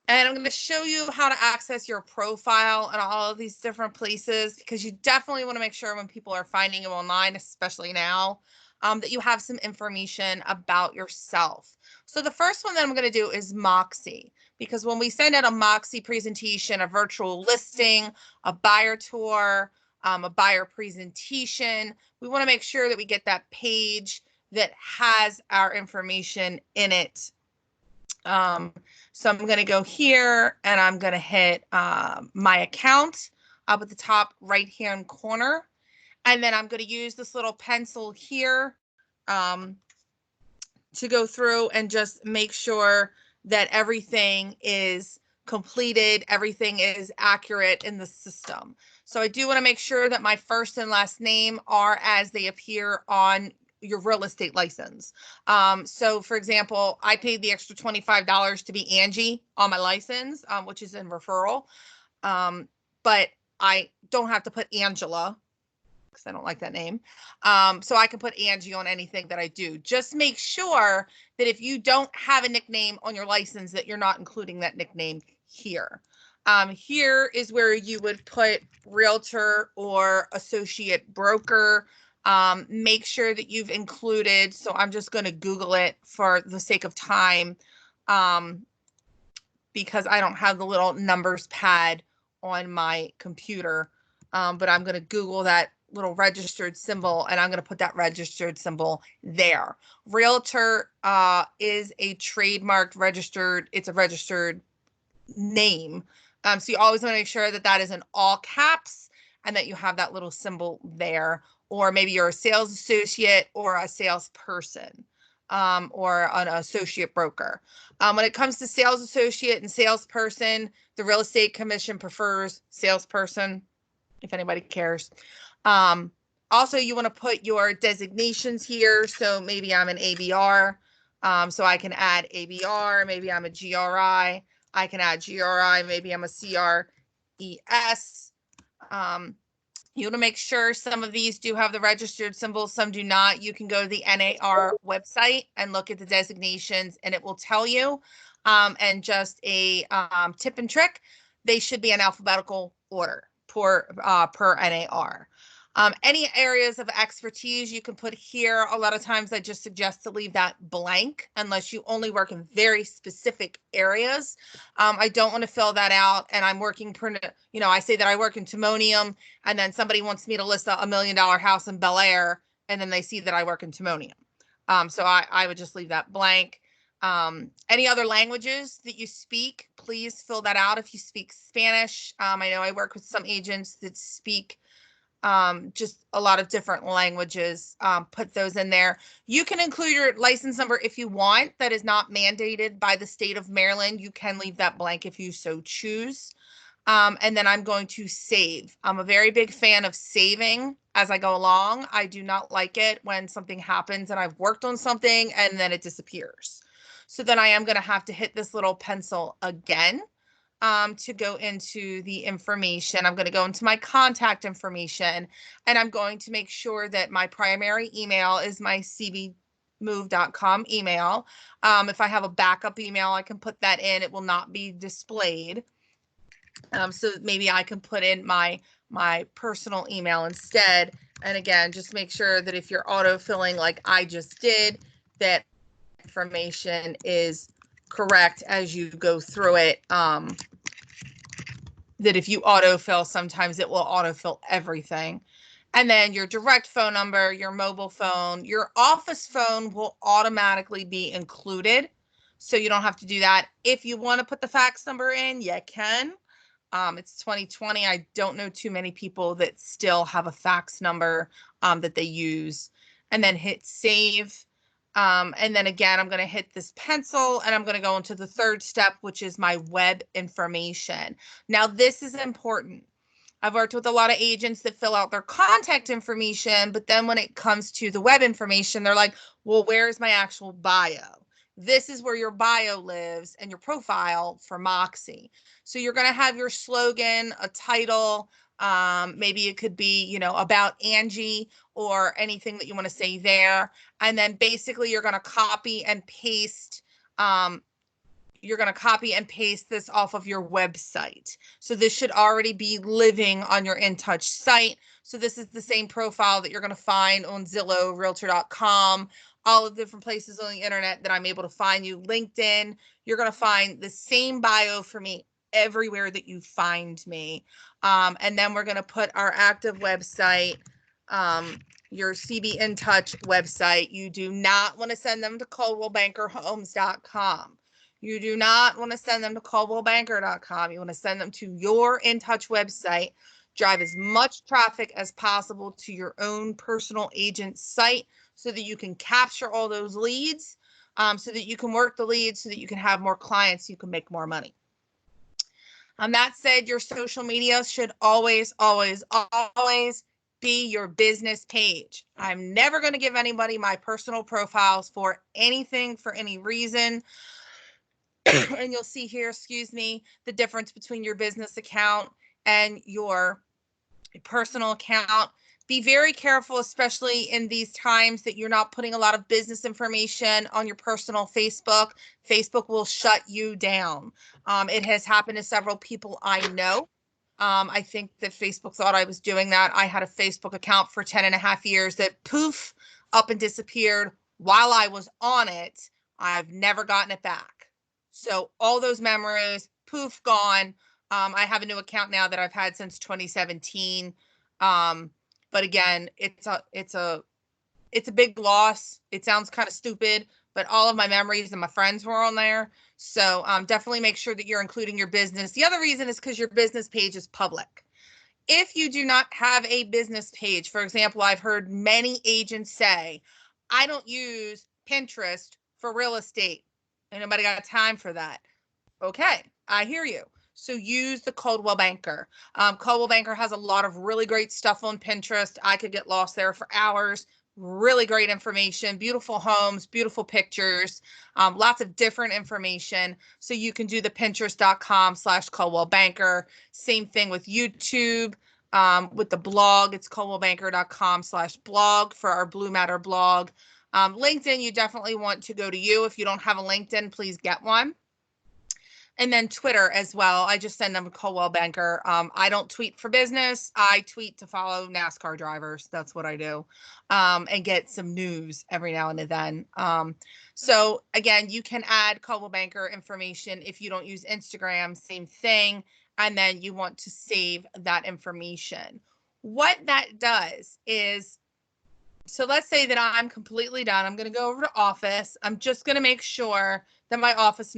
And I'm going to show you how to access your profile in all of these different places, because you definitely want to make sure when people are finding you online, especially now, that you have some information about yourself. So the first one that I'm going to do is Moxi, because when we send out a Moxi presentation, a virtual listing, a buyer tour, a buyer presentation, we want to make sure that we get that page that has our information in it. So I'm going to go here and I'm going to hit my account up at the top right hand corner. And then I'm going to use this little pencil here to go through and just make sure that everything is completed, everything is accurate in the system. So I do want to make sure that my first and last name are as they appear on your real estate license. So for example, I paid the extra $25 to be Angie on my license, which is in referral. But I don't have to put Angela because I don't like that name. So I can put Angie on anything that I do. Just make sure that if you don't have a nickname on your license, that you're not including that nickname here. Here is where you would put realtor or associate broker. Make sure that you've included, so I'm just going to Google it for the sake of time, because I don't have the little numbers pad on my computer, but I'm going to Google that little registered symbol, and I'm going to put that registered symbol there. Realtor is a trademarked registered, it's a registered name. So you always want to make sure that that is in all caps and that you have that little symbol there. Or maybe you're a sales associate or a salesperson, or an associate broker. When it comes to sales associate and salesperson, the real estate commission prefers salesperson, if anybody cares. Also, you want to put your designations here. So maybe I'm an ABR, so I can add ABR. Maybe I'm a GRI. I can add GRI. Maybe I'm a CRES. You want to make sure some of these do have the registered symbols, some do not. You can go to the NAR website and look at the designations, and it will tell you. And just a tip and trick, they should be in alphabetical order per NAR. Any areas of expertise you can put here. A lot of times I just suggest to leave that blank unless you only work in very specific areas. I don't want to fill that out and I'm working, I say that I work in Timonium and then somebody wants me to list a $1 million house in Bel Air and then they see that I work in Timonium. So I would just leave that blank. Any other languages that you speak, please fill that out. If you speak Spanish, I know I work with some agents that speak just a lot of different languages, put those in there. You can include your license number if you want. That is not mandated by the state of Maryland. You can leave that blank if you so choose. And then I'm going to save. I'm a very big fan of saving as I go along. I do not like it when something happens and I've worked on something and then it disappears. So then I am going to have to hit this little pencil again. To go into the information. I'm going to go into my contact information and I'm going to make sure that my primary email is my cbmove.com email. If I have a backup email, I can put that in. It will not be displayed. So maybe I can put in my personal email instead. And again, just make sure that if you're autofilling like I just did, that information is correct as you go through it. That if you autofill, sometimes it will autofill everything. And then your direct phone number, your mobile phone, your office phone will automatically be included. So you don't have to do that. If you want to put the fax number in, you can. It's 2020. I don't know too many people that still have a fax number that they use. And then hit save. And then again, I'm going to hit this pencil and I'm going to go into the third step, which is my web information. Now, this is important. I've worked with a lot of agents that fill out their contact information, but then when it comes to the web information, they're like, well, where's my actual bio? This is where your bio lives and your profile for Moxi. So you're going to have your slogan, a title, maybe it could be, about Angie or anything that you want to say there. And then basically you're going to copy and paste you're going to copy and paste this off of your website. So this should already be living on your InTouch site. So this is the same profile that you're going to find on Zillow, Realtor.com, all of the different places on the internet that I'm able to find you. LinkedIn, you're going to find the same bio for me everywhere that you find me. And then we're going to put our active website, your CB InTouch website. You do not want to send them to ColdwellBankerHomes.com. You do not want to send them to ColdwellBanker.com. You want to send them to your InTouch website. Drive as much traffic as possible to your own personal agent site so that you can capture all those leads, so that you can work the leads, so that you can have more clients, you can make more money. That said, your social media should always, always, always be your business page. I'm never going to give anybody my personal profiles for anything, for any reason. And you'll see here, excuse me, the difference between your business account and your personal account. Be very careful, especially in these times, that you're not putting a lot of business information on your personal Facebook. Facebook will shut you down. It has happened to several people I know. I think that Facebook thought I was doing that. I had a Facebook account for 10.5 years that poof, up and disappeared while I was on it. I've never gotten it back. So all those memories, poof, gone. I have a new account now that I've had since 2017. But again, it's a big loss. It sounds kind of stupid, but all of my memories and my friends were on there. So definitely make sure that you're including your business. The other reason is because your business page is public. If you do not have a business page, for example, I've heard many agents say, I don't use Pinterest for real estate. Ain't nobody got time for that. Okay, I hear you. So use the Coldwell Banker. Coldwell Banker has a lot of really great stuff on Pinterest. I could get lost there for hours. Really great information, beautiful homes, beautiful pictures, lots of different information. So you can do the Pinterest.com/Coldwell Banker. Same thing with YouTube. With the blog, it's ColdwellBanker.com/blog for our Blue Matter blog. LinkedIn, you definitely want to go to you. If you don't have a LinkedIn, please get one. And then Twitter as well. I just send them to Coldwell Banker. I don't tweet for business. I tweet to follow NASCAR drivers. That's what I do. And get some news every now and then. So again, you can add Coldwell Banker information if you don't use Instagram, same thing. And then you want to save that information. What that does is, so let's say that I'm completely done. I'm going to go over to Office. I'm just going to make sure that my office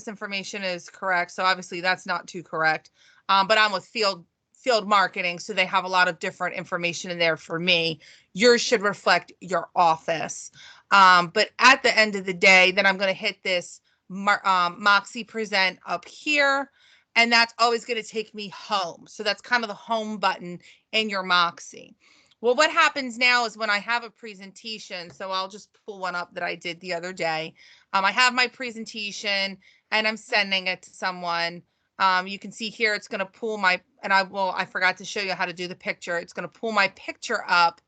information is correct. So obviously that's not too correct. But I'm with field marketing, so they have a lot of different information in there for me. Yours should reflect your office. But at the end of the day, then I'm going to hit this Moxi present up here. And that's always going to take me home. So that's kind of the home button in your Moxi. Well, what happens now is when I have a presentation, so I'll just pull one up that I did the other day. I have my presentation and I'm sending it to someone. You can see here, it's going to pull my, and I forgot to show you how to do the picture. It's going to pull my picture up.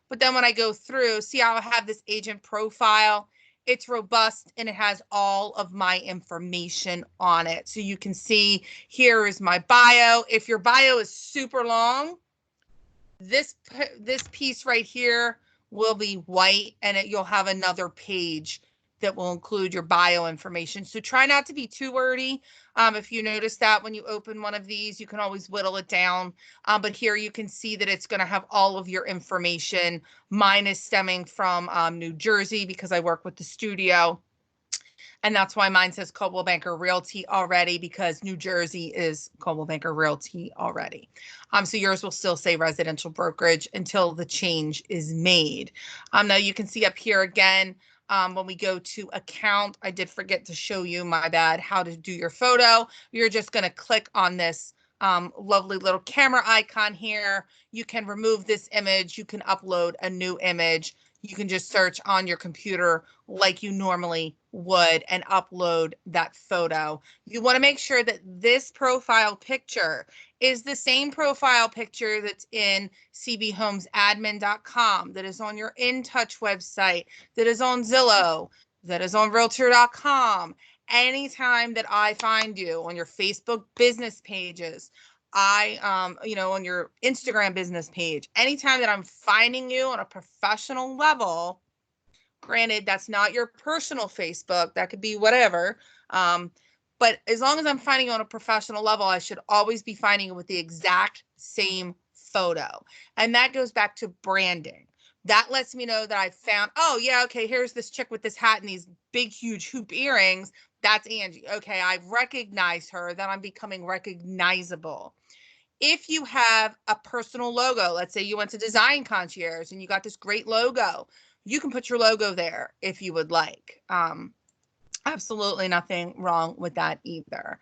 But then when I go through, see how I have this agent profile? It's robust and it has all of my information on it. So you can see here is my bio. If your bio is super long, this piece right here will be white, and you'll have another page that will include your bio information. So try not to be too wordy. If you notice that when you open one of these, you can always whittle it down. But here you can see that it's going to have all of your information. Mine is stemming from New Jersey because I work with the studio. And that's why mine says Coldwell Banker Realty already, because New Jersey is Coldwell Banker Realty already. So yours will still say residential brokerage until the change is made. Now you can see up here again, when we go to account, I did forget to show you, my bad, how to do your photo. You're just going to click on this lovely little camera icon here. You can remove this image. You can upload a new image. You can just search on your computer like you normally would and upload that photo. You want to make sure that this profile picture is the same profile picture that's in cbhomesadmin.com, that is on your InTouch website, that is on Zillow, that is on Realtor.com. anytime that I find you on your Facebook business pages, on your Instagram business page, anytime that I'm finding you on a professional level, granted, that's not your personal Facebook, that could be whatever. But as long as I'm finding you on a professional level, I should always be finding you with the exact same photo. And that goes back to branding. That lets me know that I found, oh, yeah, okay, here's this chick with this hat and these big, huge hoop earrings. That's Angie. Okay, I recognize her, then I'm becoming recognizable. If you have a personal logo, let's say you went to Design Concierge and you got this great logo, you can put your logo there if you would like. Absolutely nothing wrong with that either.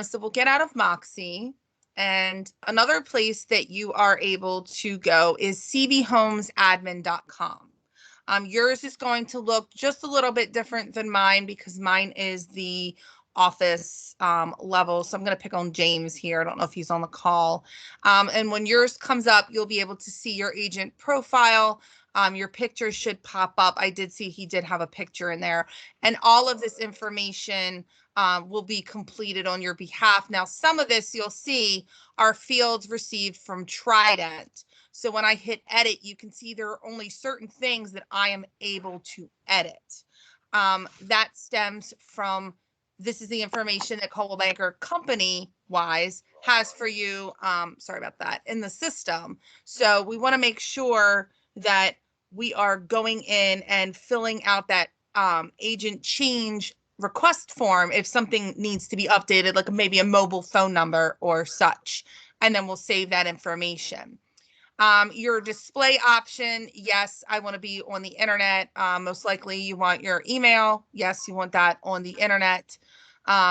So we'll get out of Moxi. And another place that you are able to go is cbhomesadmin.com. Yours is going to look just a little bit different than mine because mine is the office level. So I'm going to pick on James here. I don't know if he's on the call. And when yours comes up, you'll be able to see your agent profile. Your picture should pop up. I did see he did have a picture in there. And all of this information will be completed on your behalf. Now, some of this you'll see are fields received from Trident. So when I hit edit, you can see there are only certain things that I am able to edit. That stems from, this is the information that Coldwell Banker company-wise has for you, sorry about that, in the system. So we want to make sure that we are going in and filling out that agent change request form if something needs to be updated, like maybe a mobile phone number or such, and then we'll save that information. Your display option, yes, I want to be on the internet. Most likely you want your email. Yes, you want that on the internet.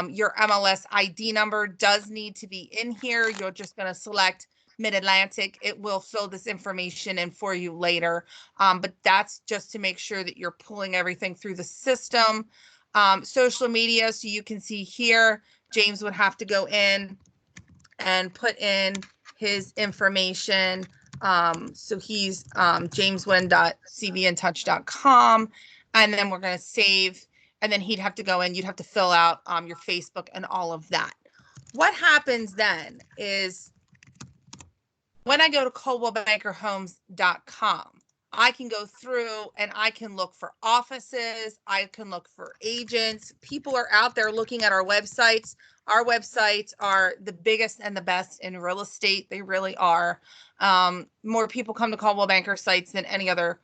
Your MLS ID number does need to be in here. You're just going to select Mid-Atlantic. It will fill this information in for you later. But that's just to make sure that you're pulling everything through the system. Social media, so you can see here, James would have to go in and put in his information. So he's jameswynn.cbintouch.com. And then we're going to save, and then he'd have to go in, you'd have to fill out your Facebook and all of that. What happens then is when I go to coldwellbankerhomes.com, I can go through and I can look for offices. I can look for agents. People are out there looking at our websites. Our websites are the biggest and the best in real estate. They really are. More people come to Coldwell Banker sites than any other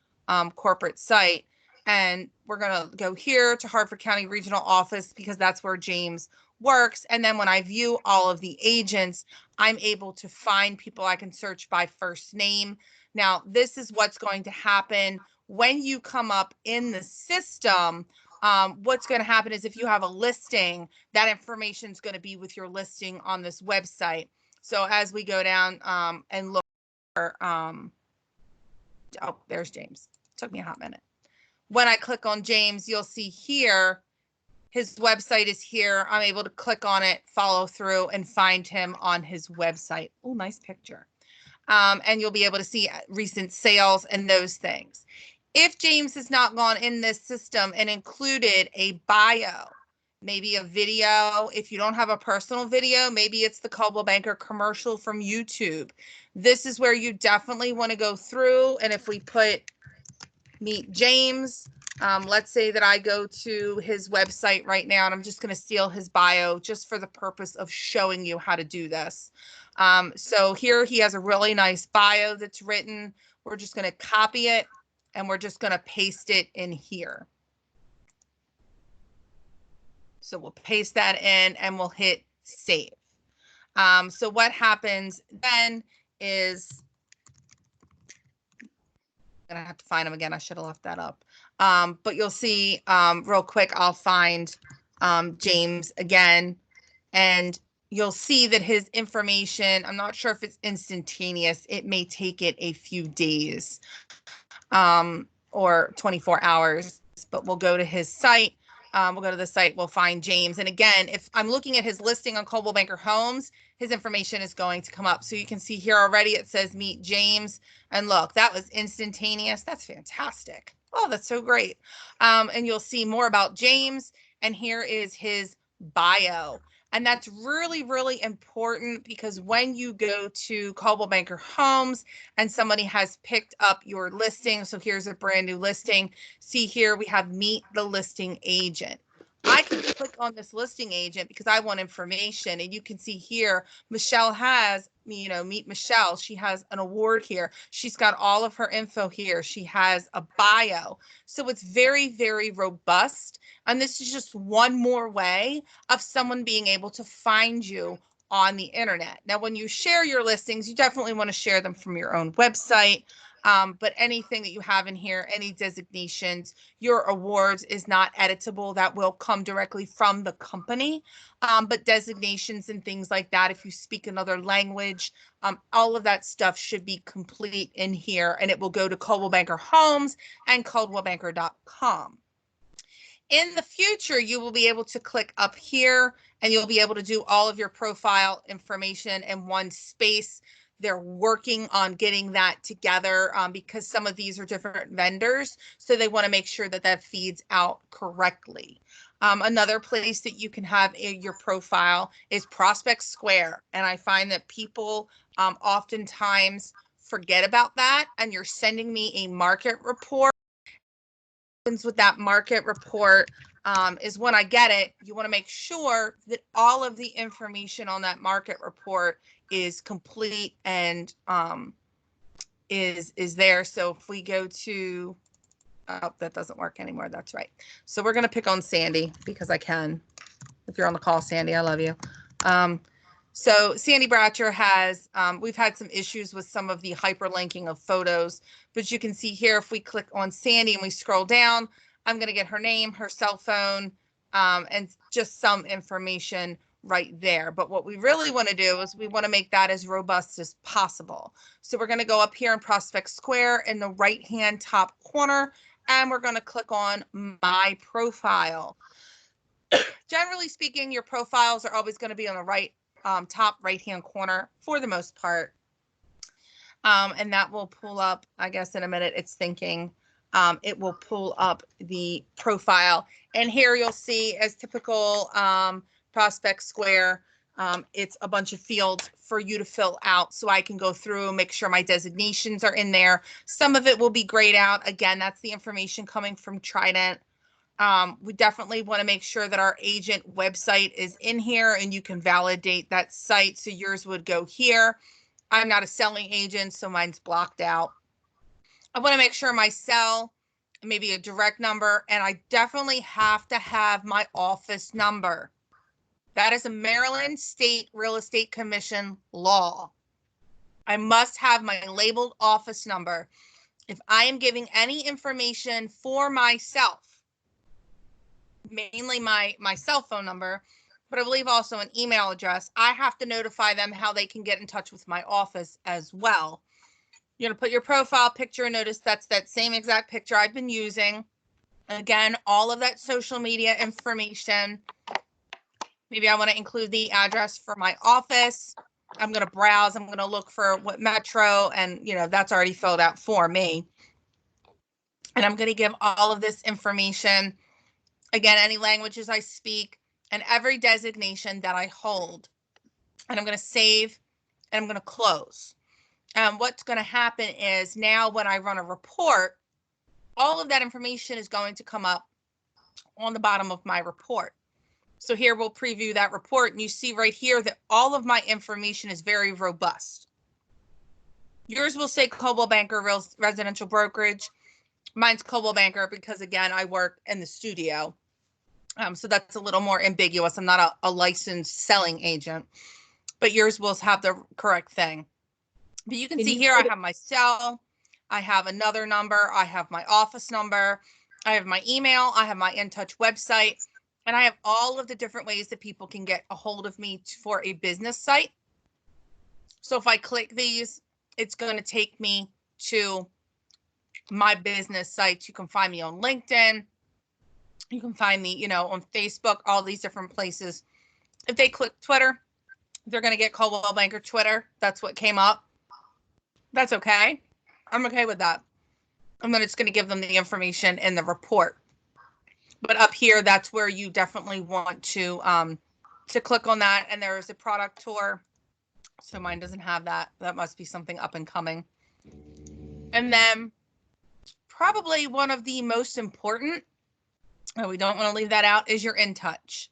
corporate site. And we're going to go here to Hartford County Regional Office because that's where James works. And then when I view all of the agents, I'm able to find people. I can search by first name. Now, this is what's going to happen when you come up in the system. What's going to happen is if you have a listing, that information is going to be with your listing on this website. So as we go down and look for, oh, there's James. Took me a hot minute. When I click on James, you'll see here, his website is here. I'm able to click on it, follow through, and find him on his website. Oh, nice picture. And you'll be able to see recent sales and those things. If James has not gone in this system and included a bio, maybe a video, if you don't have a personal video, maybe it's the Coldwell Banker commercial from YouTube. This is where you definitely want to go through. And if we put meet James, let's say that I go to his website right now, and I'm just going to steal his bio just for the purpose of showing you how to do this. So here he has a really nice bio that's written. We're just going to copy it and we're just going to paste it in here. So we'll paste that in and we'll hit save. So what happens then is, I'm going to have to find him again. I should have left that up. But you'll see real quick, I'll find James again, and you'll see that his information, I'm not sure if it's instantaneous. It may take it a few days or 24 hours, but we'll go to his site. We'll go to the site, we'll find James. And again, if I'm looking at his listing on Coldwell Banker Homes, his information is going to come up. So you can see here already, it says meet James. And look, that was instantaneous. That's fantastic. Oh, that's so great. And you'll see more about James. and here is his bio. And that's really, really important because when you go to Coldwell Banker Homes and somebody has picked up your listing, so here's a brand new listing. See here, we have meet the listing agent. I can click on this listing agent because I want information. And you can see here, Michelle has, meet Michelle. She has an award here. She's got all of her info here. She has a bio. So it's very, very robust. And this is just one more way of someone being able to find you on the internet. Now, when you share your listings, you definitely want to share them from your own website. But anything that you have in here, any designations, your awards is not editable. That will come directly from the company. But designations and things like that, if you speak another language, all of that stuff should be complete in here, and it will go to Coldwell Banker Homes and coldwellbanker.com. In the future, you will be able to click up here and you'll be able to do all of your profile information in one space. They're working on getting that together because some of these are different vendors. So they want to make sure that that feeds out correctly. Another place that you can have your profile is Prospect Square. And I find that people oftentimes forget about that. And you're sending me a market report. With that market report is when I get it, you want to make sure that all of the information on that market report is complete and is there. So if we go to, oh, that doesn't work anymore. That's right. So we're going to pick on Sandy because I can. If you're on the call, Sandy, I love you. So Sandy Bratcher has, we've had some issues with some of the hyperlinking of photos, but you can see here, if we click on Sandy and we scroll down, I'm going to get her name, her cell phone, and just some information right there. But what we really want to do is we want to make that as robust as possible. So we're going to go up here in Prospect Square in the right-hand top corner, and we're going to click on My Profile. Generally speaking, your profiles are always going to be on the right top right-hand corner for the most part. And that will pull up, I guess in a minute, it's thinking, it will pull up the profile. And here you'll see, as typical Prospect Square, it's a bunch of fields for you to fill out so I can go through and make sure my designations are in there. Some of it will be grayed out. Again, that's the information coming from Trident. We definitely want to make sure that our agent website is in here and you can validate that site. So yours would go here. I'm not a selling agent, so mine's blocked out. I want to make sure my cell, maybe a direct number, and I definitely have to have my office number. That is a Maryland State Real Estate Commission law. I must have my labeled office number. If I am giving any information for myself, mainly my cell phone number, but I believe also an email address, I have to notify them how they can get in touch with my office as well. You're going to put your profile picture, and notice that's that same exact picture I've been using. Again, all of that social media information. Maybe I want to include the address for my office. I'm going to browse. I'm going to look for what metro, and that's already filled out for me. And I'm going to give all of this information. Again, any languages I speak and every designation that I hold. And I'm going to save and I'm going to close. And what's going to happen is now when I run a report, all of that information is going to come up on the bottom of my report. So here we'll preview that report, and you see right here that all of my information is very robust. Yours will say Coldwell Banker Residential Brokerage. Mine's Coldwell Banker because, again, I work in the studio. So that's a little more ambiguous. I'm not a licensed selling agent, but yours will have the correct thing. But you can see here, I have my cell, I have another number, I have my office number, I have my email, I have my InTouch website, and I have all of the different ways that people can get a hold of me for a business site. So if I click these, it's going to take me to my business sites. You can find me on LinkedIn. You can find me, on Facebook, all these different places. If they click Twitter, they're going to get Coldwell Banker Twitter. That's what came up. That's okay. I'm okay with that. I'm just going to give them the information in the report. But up here, that's where you definitely want to click on that. And there is a product tour. So mine doesn't have that. That must be something up and coming. And then probably one of the most important, and we don't want to leave that out, is your InTouch.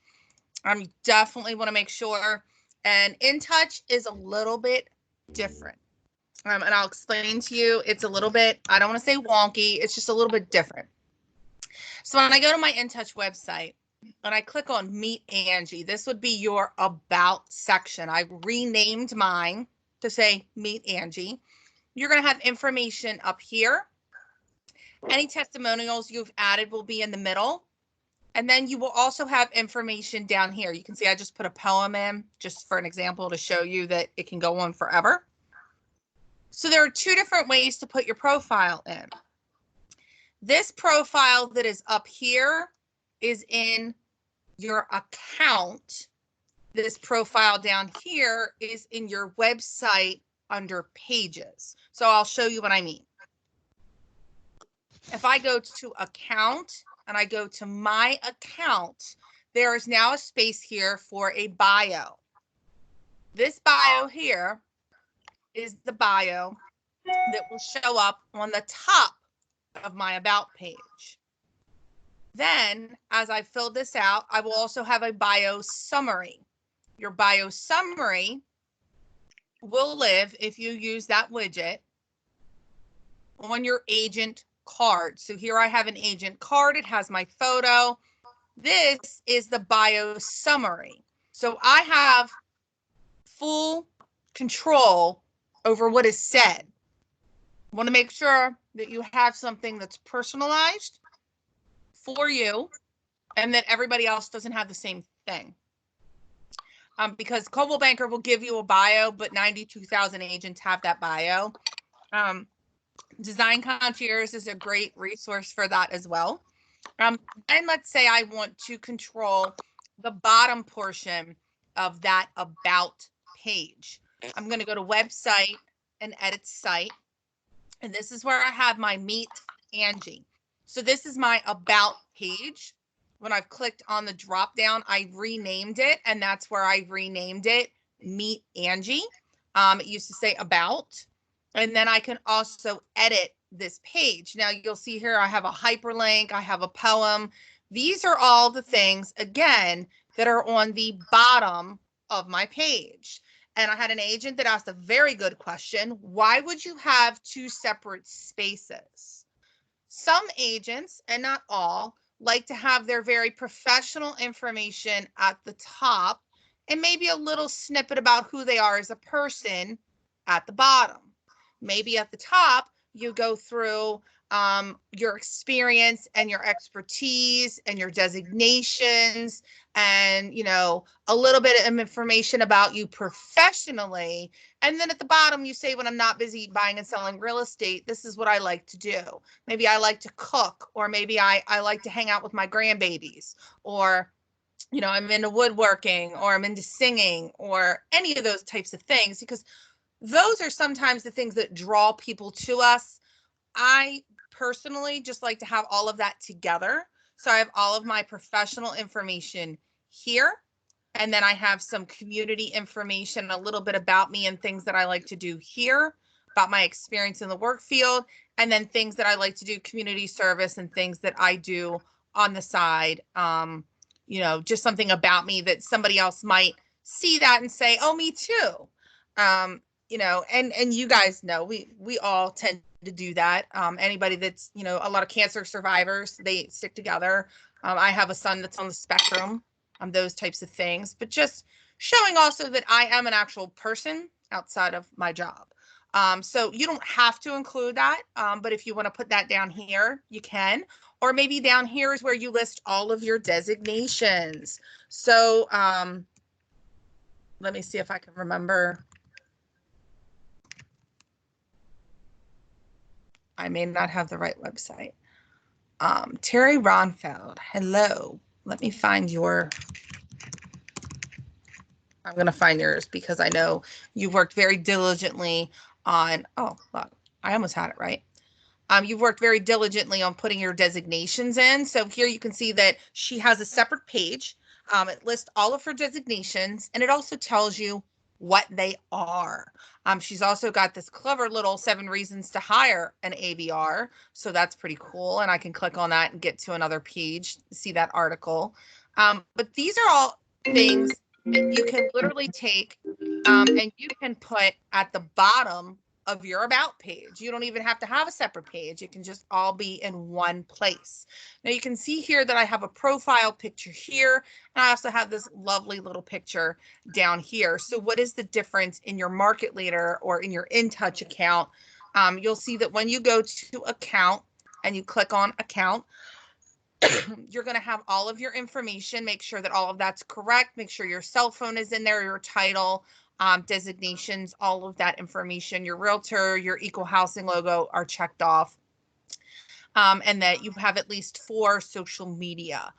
You definitely want to make sure. And InTouch is a little bit different. And I'll explain to you, it's a little bit, I don't want to say wonky, it's just a little bit different. So when I go to my InTouch website and I click on Meet Angie, this would be your About section. I renamed mine to say Meet Angie. You're going to have information up here. Any testimonials you've added will be in the middle. And then you will also have information down here. You can see I just put a poem in just for an example to show you that it can go on forever. So there are two different ways to put your profile in. This profile that is up here is in your account. This profile down here is in your website under pages. So I'll show you what I mean. If I go to account and I go to my account, there is now a space here for a bio. This bio here is the bio that will show up on the top of my about page. Then, as I fill this out, I will also have a bio summary. Your bio summary will live, if you use that widget, on your agent card. So here I have an agent card. It has my photo. This is the bio summary. So I have full control over what is said. I want to make sure that you have something that's personalized for you and that everybody else doesn't have the same thing. Because Coldwell Banker will give you a bio, but 92,000 agents have that bio. Design Concierge is a great resource for that as well. And let's say I want to control the bottom portion of that about page. I'm going to go to website and edit site. And this is where I have my Meet Angie. So this is my about page. When I've clicked on the drop down, I renamed it, and that's where I renamed it Meet Angie. It used to say about. And then I can also edit this page. Now you'll see here I have a hyperlink, I have a poem. These are all the things, again, that are on the bottom of my page. And I had an agent that asked a very good question. Why would you have two separate spaces? Some agents, and not all, like to have their very professional information at the top and maybe a little snippet about who they are as a person at the bottom. Maybe at the top, you go through your experience and your expertise and your designations and, you know, a little bit of information about you professionally. And then at the bottom, you say, when I'm not busy buying and selling real estate, this is what I like to do. Maybe I like to cook, or maybe I like to hang out with my grandbabies, or, you know, I'm into woodworking, or I'm into singing, or any of those types of things, because those are sometimes the things that draw people to us. I personally just like to have all of that together. So I have all of my professional information here, and then I have some community information, a little bit about me and things that I like to do here, about my experience in the work field, and then things that I like to do, community service, and things that I do on the side. You know, just something about me that somebody else might see that and say, oh, me too. You know, and you guys know, we all tend to do that. Anybody that's, you know, a lot of cancer survivors, they stick together. I have a son that's on the spectrum, those types of things, but just showing also that I am an actual person outside of my job. So you don't have to include that, but if you want to put that down here, you can. Or maybe down here is where you list all of your designations. So let me see if I can remember. I may not have the right website. Terry Ronfeld, hello. Let me find your, I'm going to find yours because I know you worked very diligently on, oh, look, I almost had it right. You've worked very diligently on putting your designations in. So here you can see that she has a separate page. It lists all of her designations, and it also tells you what they are. She's also got this clever little 7 reasons to hire an ABR. So that's pretty cool. And I can click on that and get to another page, see that article. But these are all things that you can literally take and you can put at the bottom of your about page. You don't even have to have a separate page. It can just all be in one place. Now you can see here that I have a profile picture here, and I also have this lovely little picture down here. So what is the difference in your market leader or in your InTouch account? You'll see that when you go to account and you click on account, you're going to have all of your information. Make sure that all of that's correct. Make sure your cell phone is in there, your title, designations, all of that information, your realtor, your equal housing logo are checked off, and that you have at least 4 social media.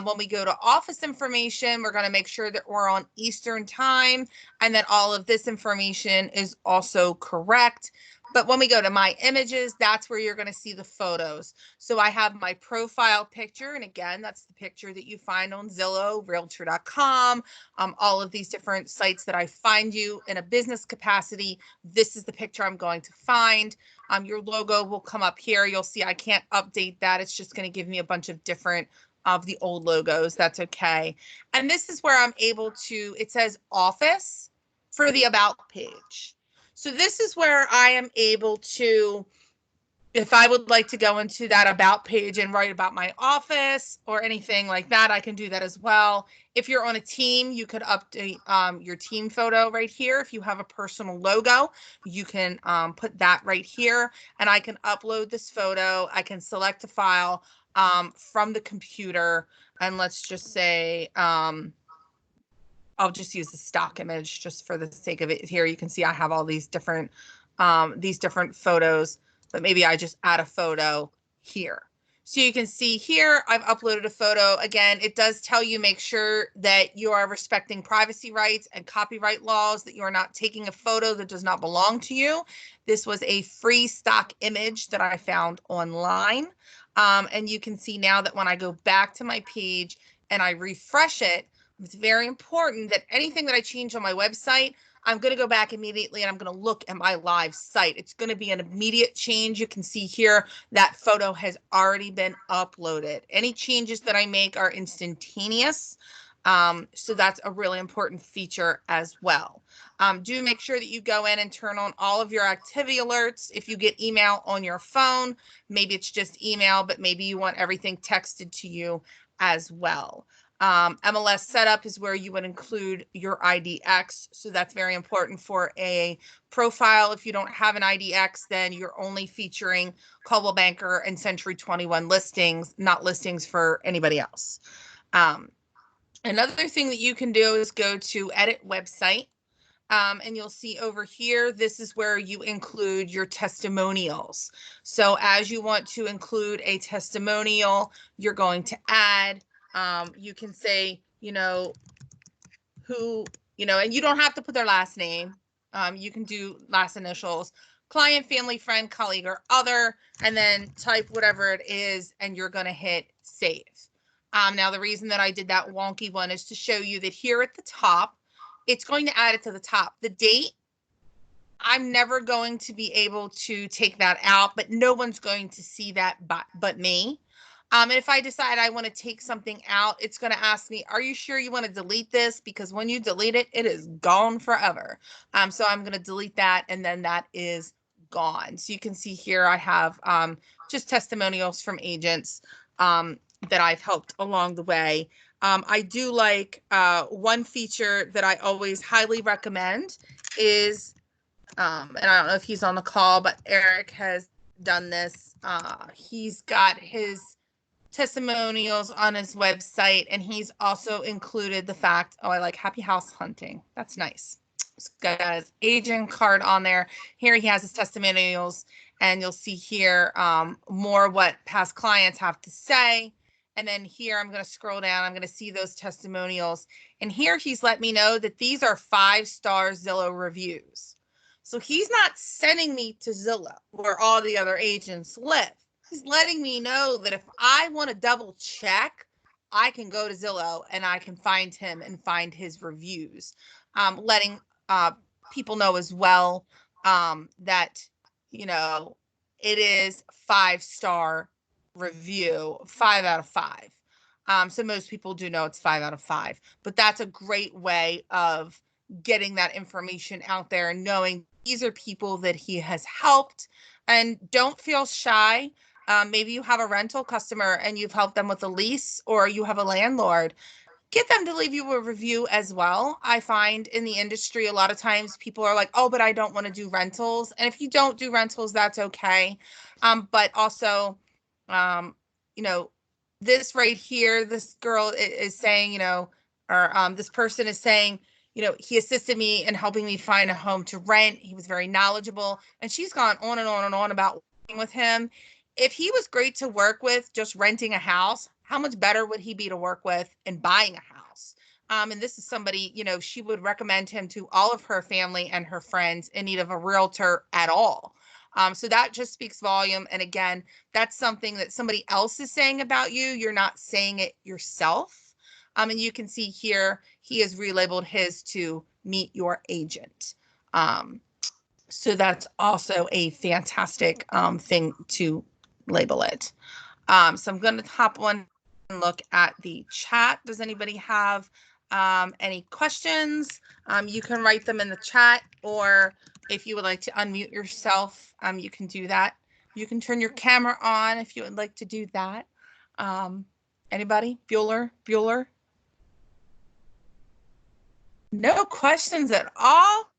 When we go to office information, we're going to make sure that we're on Eastern time and that all of this information is also correct. But when we go to my images, that's where you're going to see the photos. So I have my profile picture. And again, that's the picture that you find on Zillow, realtor.com, all of these different sites that I find you in a business capacity. This is the picture I'm going to find. Your logo will come up here. You'll see I can't update that. It's just going to give me a bunch of different of the old logos. That's okay. And this is where I'm able to, it says office for the about page. So this is where I am able to, if I would like to go into that about page and write about my office or anything like that, I can do that as well. If you're on a team, you could update your team photo right here. If you have a personal logo, you can put that right here, and I can upload this photo. I can select a file from the computer, and let's just say, I'll just use the stock image just for the sake of it. Here you can see I have all these different photos, but maybe I just add a photo here. So you can see here, I've uploaded a photo. Again, it does tell you make sure that you are respecting privacy rights and copyright laws, that you are not taking a photo that does not belong to you. This was a free stock image that I found online. And you can see now that when I go back to my page and I refresh it, it's very important that anything that I change on my website, I'm going to go back immediately and I'm going to look at my live site. It's going to be an immediate change. You can see here that photo has already been uploaded. Any changes that I make are instantaneous. So that's a really important feature as well. Do make sure that you go in and turn on all of your activity alerts. If you get email on your phone, maybe it's just email, but maybe you want everything texted to you as well. MLS setup is where you would include your IDX. So that's very important for a profile. If you don't have an IDX, then you're only featuring Coldwell Banker and Century 21 listings, not listings for anybody else. Another thing that you can do is go to edit website. And you'll see over here, this is where you include your testimonials. So as you want to include a testimonial, you're going to add, you can say, who, and you don't have to put their last name. You can do last initials, client, family, friend, colleague, or other, and then type whatever it is, and you're going to hit save. Now, the reason that I did that wonky one is to show you that here at the top, it's going to add it to the top. The date, I'm never going to be able to take that out, but no one's going to see that but me. And if I decide I want to take something out, it's going to ask me, are you sure you want to delete this? Because when you delete it, it is gone forever. So I'm going to delete that, and then that is gone. So you can see here I have just testimonials from agents that I've helped along the way. I do like one feature that I always highly recommend is, and I don't know if he's on the call, but Eric has done this. He's got his testimonials on his website, and he's also included the fact, oh, I like happy house hunting. That's nice. He's got his agent card on there. Here he has his testimonials, and you'll see here more what past clients have to say. And then here I'm going to scroll down. I'm going to see those testimonials. And here he's let me know that these are 5-star Zillow reviews. So he's not sending me to Zillow where all the other agents live. He's letting me know that if I want to double check, I can go to Zillow and I can find him and find his reviews. Letting people know as well that, you know, it is 5-star review, 5 out of 5. So most people do know it's 5 out of 5, but that's a great way of getting that information out there and knowing these are people that he has helped. And don't feel shy. Maybe you have a rental customer and you've helped them with a lease, or you have a landlord. Get them to leave you a review as well. I find in the industry, a lot of times people are like, oh, but I don't want to do rentals. And if you don't do rentals, that's okay. But also, you know, this right here, this girl is saying, you know, or this person is saying, you know, he assisted me in helping me find a home to rent. He was very knowledgeable. And she's gone on and on and on about working with him. If he was great to work with just renting a house, how much better would he be to work with in buying a house? And this is somebody, you know, she would recommend him to all of her family and her friends in need of a realtor at all. So that just speaks volume. And again, that's something that somebody else is saying about you. You're not saying it yourself. And you can see here, he has relabeled his to meet your agent. So that's also a fantastic thing to label it. So I'm going to hop on and look at the chat. Does anybody have any questions? You can write them in the chat, or if you would like to unmute yourself, you can do that. You can turn your camera on if you would like to do that. Anybody? Bueller? No questions at all?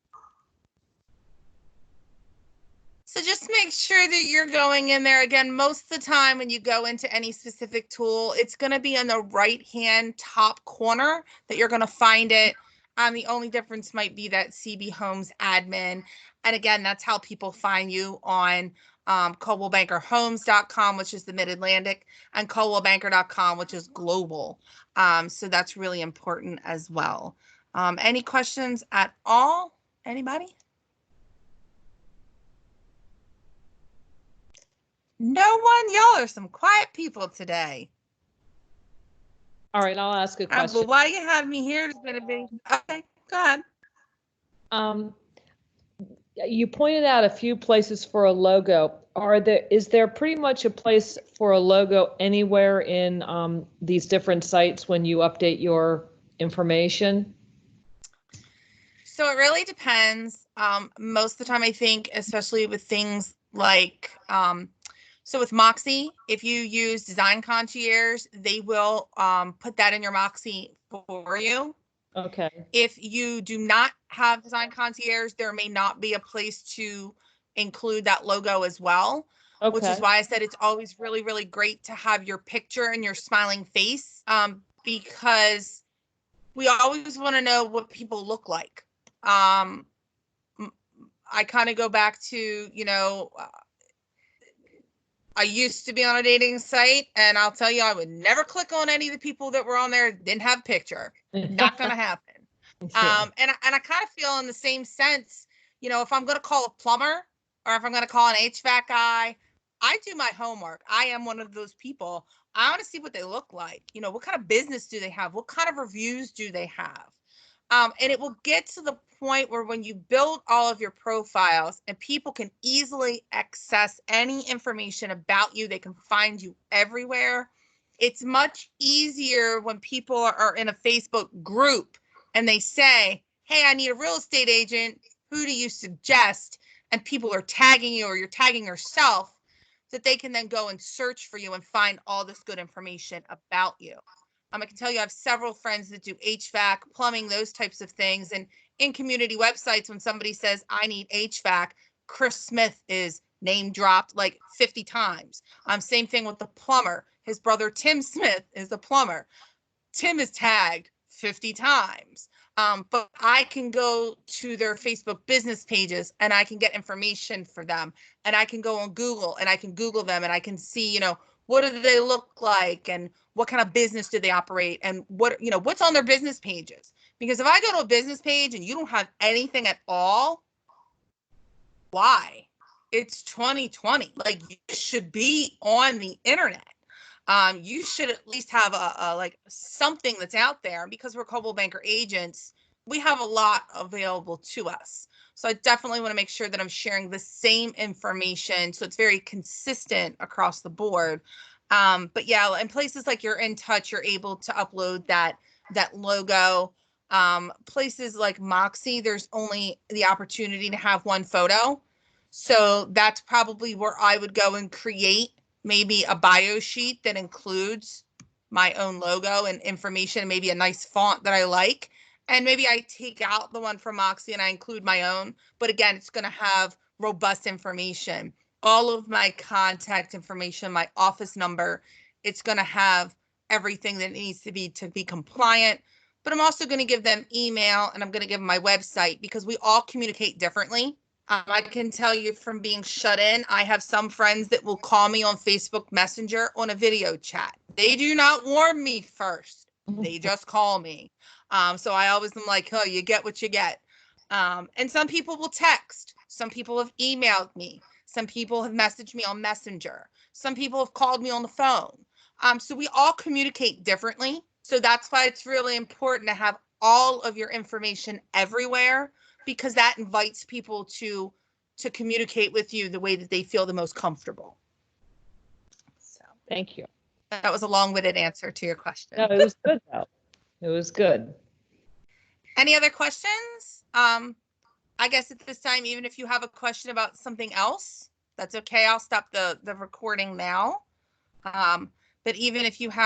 So just make sure that you're going in there. Again, most of the time when you go into any specific tool, it's going to be in the right-hand top corner that you're going to find it. The only difference might be that CB Homes admin. And again, that's how people find you on ColdwellBankerHomes.com, which is the Mid-Atlantic, and ColdwellBanker.com, which is global. So that's really important as well. Any questions at all? Anybody? No one? Y'all are some quiet people today. All right, I'll ask a question. Well, why you have me here is going to be okay. Go ahead. You pointed out a few places for a logo. Is there pretty much a place for a logo anywhere in these different sites when you update your information? So it really depends. Most of the time, I think, especially with things like, so with Moxi, if you use Design Concierge, they will put that in your Moxi for you. Okay. If you do not have Design Concierge, there may not be a place to include that logo as well. Okay. Which is why I said it's always really, really great to have your picture and your smiling face, because we always want to know what people look like. I kind of go back to, you know, I used to be on a dating site, and I'll tell you, I would never click on any of the people that were on there that didn't have a picture. Not going to happen. Yeah. And I kind of feel in the same sense, you know, if I'm going to call a plumber or if I'm going to call an HVAC guy, I do my homework. I am one of those people. I want to see what they look like. You know, what kind of business do they have? What kind of reviews do they have? And it will get to the point where when you build all of your profiles and people can easily access any information about you, they can find you everywhere. It's much easier when people are in a Facebook group and they say, hey, I need a real estate agent. Who do you suggest? And people are tagging you, or you're tagging yourself, that they can then go and search for you and find all this good information about you. I can tell you I have several friends that do HVAC, plumbing, those types of things. And in community websites, when somebody says, I need HVAC, Chris Smith is name dropped like 50 times. Same thing with the plumber. His brother, Tim Smith, is the plumber. Tim is tagged 50 times. But I can go to their Facebook business pages and I can get information for them. And I can go on Google and I can Google them and I can see, you know, what do they look like and what kind of business do they operate and what, you know, what's on their business pages. Because if I go to a business page and you don't have anything at all, Why? It's 2020. Like, you should be on the internet. You should at least have a like something that's out there. And because we're Coldwell Banker agents, we have a lot available to us. So I definitely want to make sure that I'm sharing the same information so it's very consistent across the board. But yeah, in places like your InTouch, you're able to upload that logo. Places like Moxi, there's only the opportunity to have one photo. So that's probably where I would go and create maybe a bio sheet that includes my own logo and information, maybe a nice font that I like. And maybe I take out the one from Moxie and I include my own. But again, it's going to have robust information, all of my contact information, my office number. It's going to have everything that needs to be compliant. But I'm also going to give them email and I'm going to give them my website because we all communicate differently. I can tell you from being shut in, I have some friends that will call me on Facebook Messenger on a video chat. They do not warn me first. They just call me. So I always am like, oh, you get what you get. And some people will text. Some people have emailed me. Some people have messaged me on Messenger. Some people have called me on the phone. So we all communicate differently. So that's why it's really important to have all of your information everywhere, because that invites people to communicate with you the way that they feel the most comfortable. So Thank you. that was a long-winded answer to your question. No, it was good though. It was good. Any other questions? I guess at this time, even if you have a question about something else, that's okay. I'll stop the recording now. But even if you have